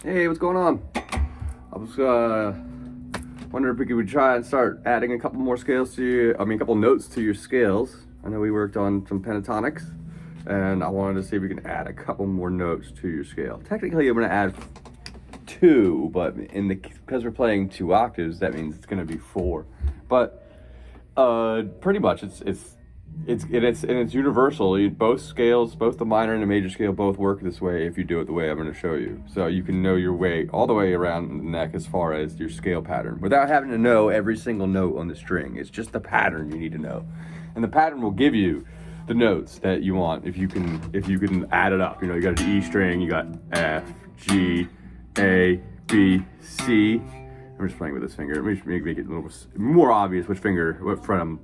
Hey, what's going on? I was wondering if we could try and start adding a couple more scales to your, a couple notes to your scales. I know we worked on some pentatonics, and I wanted to see if we can add a couple more notes to your scale. Technically, I'm going to add 2, but because we're playing 2 octaves, that means it's going to be 4. But pretty much, it's universal. Both scales, both the minor and the major scale, both work this way if you do it the way I'm going to show you. So you can know your way all the way around the neck as far as your scale pattern without having to know every single note on the string. It's just the pattern you need to know, and the pattern will give you the notes that you want if you can add it up. You know, you got an E string, you got F, G, A, B, C. I'm just playing with this finger. Let me make it a little more obvious what fret I'm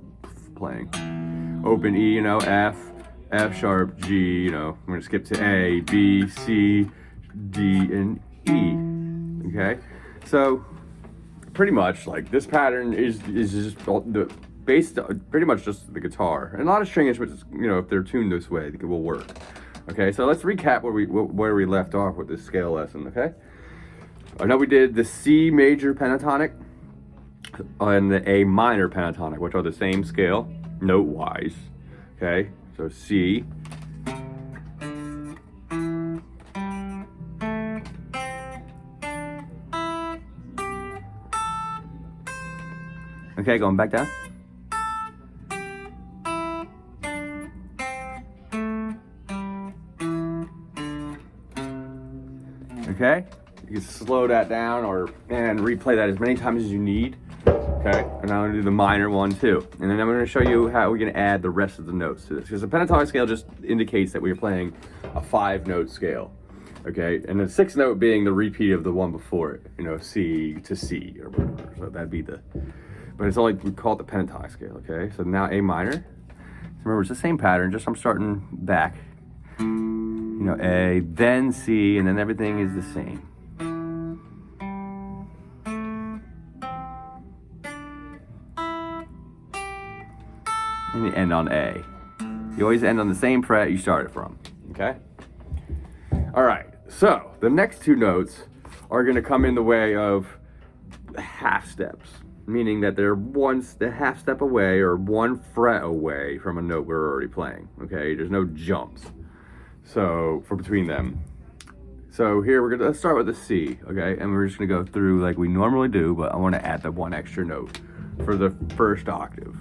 playing. Open E, you know, F sharp, G, you know, I'm gonna skip to A, B, C, D, and E, okay? So, pretty much, like, this pattern is just based on pretty much just the guitar. And a lot of string instruments, you know, if they're tuned this way, it will work. Okay, so let's recap where we left off with this scale lesson, okay? I know we did the C major pentatonic and the A minor pentatonic, which are the same scale, note-wise, okay? So C, okay, going back down. Okay, you can slow that down and replay that as many times as you need. Okay, and I'm gonna do the minor one too. And then I'm gonna show you how we're gonna add the rest of the notes to this. Because the pentatonic scale just indicates that we're playing a 5-note scale. Okay, and the 6th note being the repeat of the one before it. You know, C to C or whatever. So that'd be but it's only, we call it the pentatonic scale, okay? So now A minor. So remember, it's the same pattern, just I'm starting back. You know, A, then C, and then everything is the same. And you end on A. You always end on the same fret you started from, okay? All right, so the next 2 notes are gonna come in the way of half steps, meaning that they're the half step away or 1 fret away from a note we're already playing, okay? There's no jumps, so for between them. So here let's start with the C, okay? And we're just gonna go through like we normally do, but I wanna add the 1 extra note for the first octave.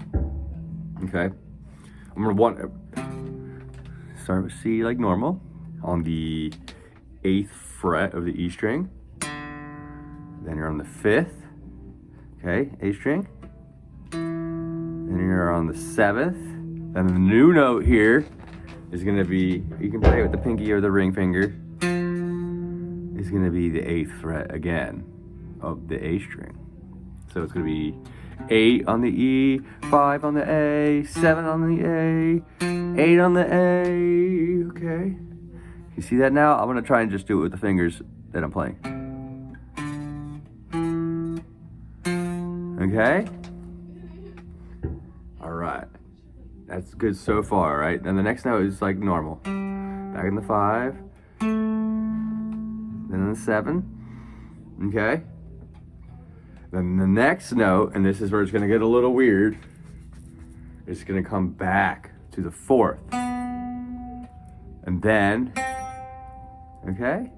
Okay, I'm gonna start with C like normal on the 8th fret of the E string. Then you're on the 5th, okay, A string. Then you're on the 7th. Then the new note here is gonna be, you can play it with the pinky or the ring finger, is gonna be the 8th fret again of the A string. So it's gonna be 8 on the E, 5 on the A, 7 on the A, 8 on the A, okay? You see that now? I'm gonna try and just do it with the fingers that I'm playing. Okay? All right. That's good so far, right? And the next note is like normal. Back in the 5, then in the 7, okay? Then the next note, and this is where it's gonna get a little weird, it's gonna come back to the 4th. And then, okay?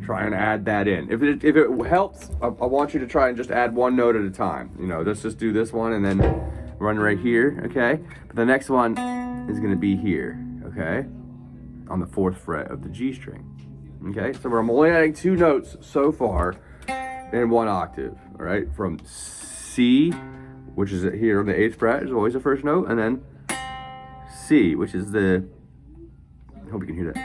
Try and add that in. If it helps, I want you to try and just add 1 note at a time. You know, let's just do this one and then run right here, okay? But the next one is gonna be here, okay? On the 4th fret of the G string, okay? So I'm only adding 2 notes so far in 1 octave, all right? From C, which is here on the 8th fret, is always the first note, and then C, which is I hope you can hear that.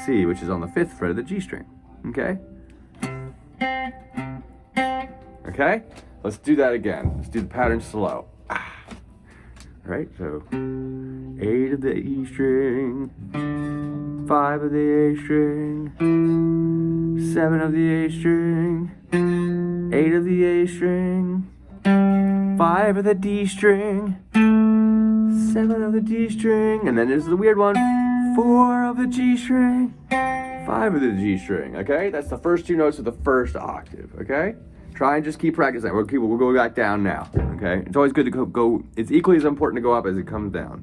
C, which is on the 5th fret of the G string, okay? Okay? Let's do that again. Let's do the pattern slow. All right, so 8 of the E string, 5 of the A string, 7 of the A string, 8 of the A string, 5 of the D string, 7 of the D string, and then there's the weird one, 4 of the G string, 5 of the G string, okay? That's the first 2 notes of the first octave, okay? Try and just keep practicing. We'll go back down now, okay? It's always good to go, it's equally as important to go up as it comes down.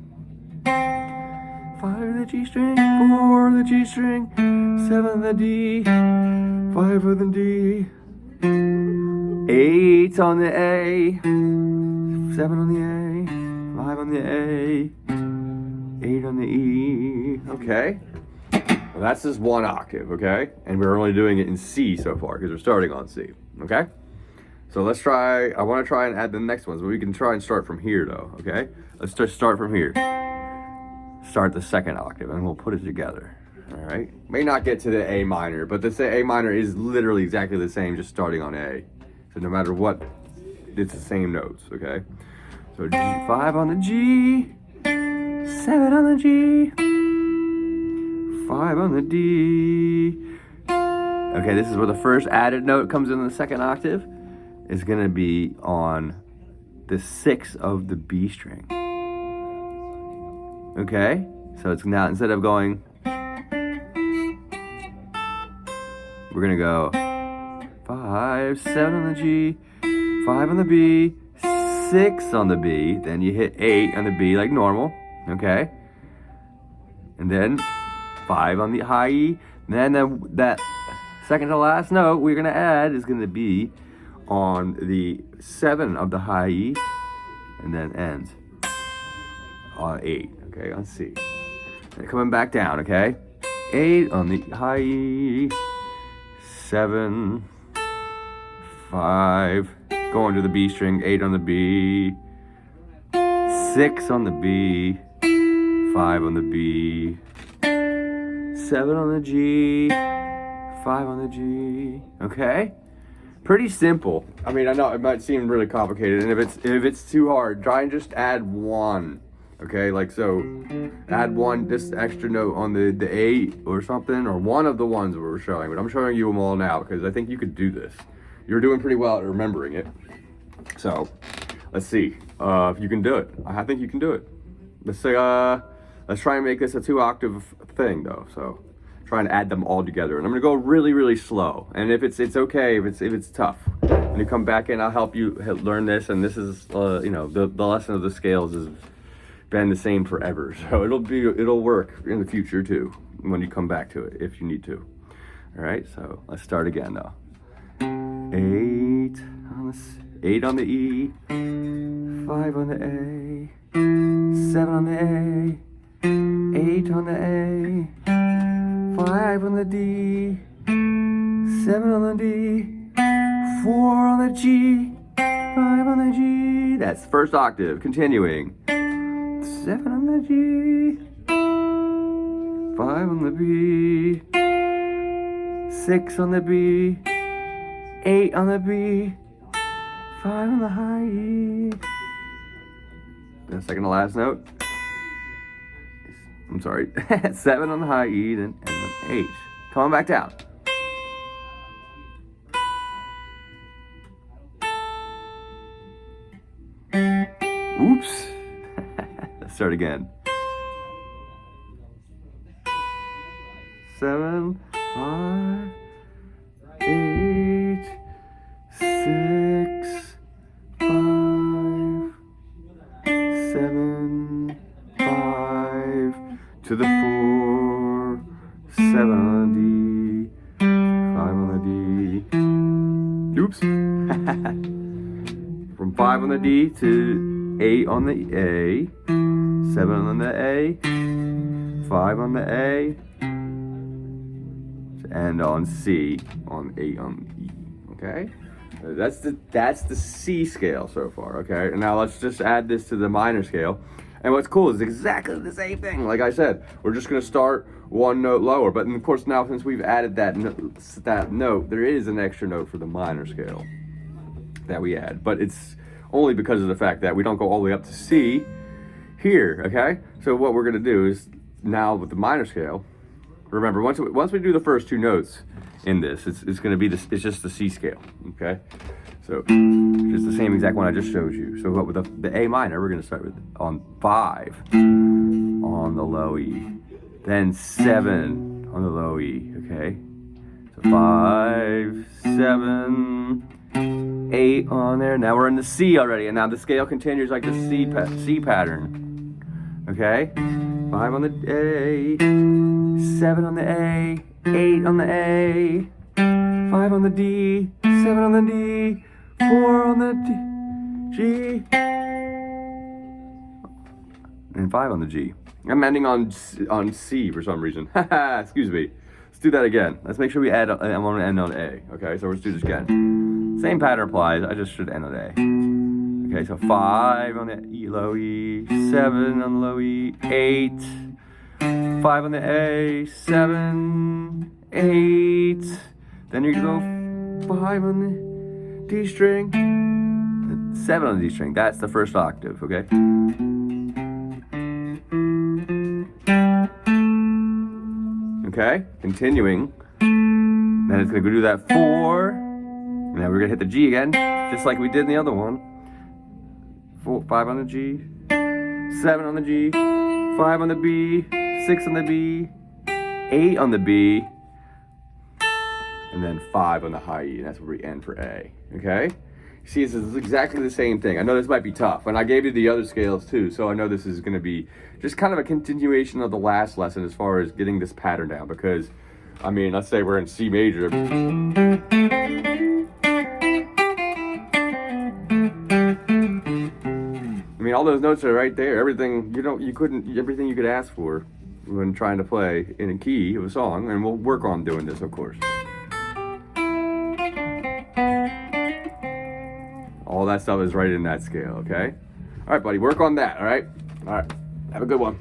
5 of the G string, 4 of the G string, 7 of the D, 5 of the D, 8 on the A, 7 on the A, 5 on the A, 8 on the E, okay? Well, that's just 1 octave, okay? And we're only doing it in C so far because we're starting on C, okay? So let's try, I want to try and add the next ones, but we can try and start from here though, okay? Let's just start from here. Start the 2nd octave and we'll put it together, all right? May not get to the A minor, but the A minor is literally exactly the same, just starting on A. So no matter what, it's the same notes, okay? So G, 5 on the G, 7 on the G, 5 on the D. Okay, this is where the first added note comes in the 2nd octave. It's gonna be on the 6 of the B string. Okay, so it's now, instead of going, we're gonna go 5, 7 on the G, 5 on the B, 6 on the B, then you hit 8 on the B like normal, okay? And then 5 on the high E, and then that second to last note we're gonna add is gonna be on the 7 of the high E, and then ends on 8, okay, on C. And coming back down, okay? 8 on the high E, 7, 5, going to the B string, 8 on the B, 6 on the B, 5 on the B, 7 on the G, 5 on the G, okay? Pretty simple. I mean, I know it might seem really complicated, and if it's too hard, try and just add 1, okay? Like, so, add 1, this extra note on the A or something, or one of the ones we're showing, but I'm showing you them all now, because I think you could do this. You're doing pretty well at remembering it. So, let's see if you can do it. I think you can do it. Let's say, let's try and make this a 2 octave thing though. So, try and add them all together. And I'm gonna go really, really slow. And if it's okay, if it's tough, when you come back in, I'll help you learn this. And this is, you know, the lesson of the scales has been the same forever. So it'll work in the future too, when you come back to it, if you need to. All right, so let's start again though. 8 on the E, 5 on the A, 7 on the A, 8 on the A, 5 on the D, 7 on the D, 4 on the G, 5 on the G. That's first octave, continuing. 7 on the G, 5 on the B, 6 on the B, 8 on the B, 5 on the high E. Then second to last note. I'm sorry. 7 on the high E, then and then 8. Come on back down. Oops. Let's start again. 7, 5, 8, 6, 5, 7, 5, to the 4, 7 on the D, 5 on the D. Oops. From 5 on the D to 8 on the A, 7 on the A, 5 on the A, and on C, on 8 on E, okay? That's the C scale so far, okay? And now let's just add this to the minor scale. And what's cool is exactly the same thing. Like I said, we're just gonna start 1 note lower, but of course now since we've added that note, there is an extra note for the minor scale that we add, but it's only because of the fact that we don't go all the way up to C here, okay? So what we're gonna do is now with the minor scale, remember once we do the first 2 notes in this, it's gonna be this. It's just the C scale, okay? So just the same exact one I just showed you. So what with the A minor, we're gonna start with on 5 on the low E, then 7 on the low E, okay? So 5, 7, 8 on there. Now we're in the C already, and now the scale continues like the C pattern, okay? 5 on the A, 7 on the A, 8 on the A, 5 on the D, 7 on the D, 4 on the G, and 5 on the G. I'm ending on C for some reason. Excuse me. Let's do that again. Let's make sure we add, I want to end on A. Okay, so let's do this again. Same pattern applies, I just should end on A. Okay, so 5 on the E, low E, 7 on the low E, 8, 5 on the A, 7, 8. Then you go 5 on the D string, 7 on the D string. That's the first octave, okay? Okay, continuing. Then it's gonna go do that 4. And then we're gonna hit the G again, just like we did in the other one. 4, 5 on the G, 7 on the G, 5 on the B, 6 on the B, 8 on the B, and then 5 on the high E, and that's where we end for A, okay? See, this is exactly the same thing. I know this might be tough, and I gave you the other scales too, so I know this is gonna be just kind of a continuation of the last lesson as far as getting this pattern down, because, I mean, let's say we're in C major. I mean, all those notes are right there. Everything everything you could ask for when trying to play in a key of a song, and we'll work on doing this, of course. All that stuff is right in that scale, okay? All right, buddy, work on that, all right? All right, have a good one.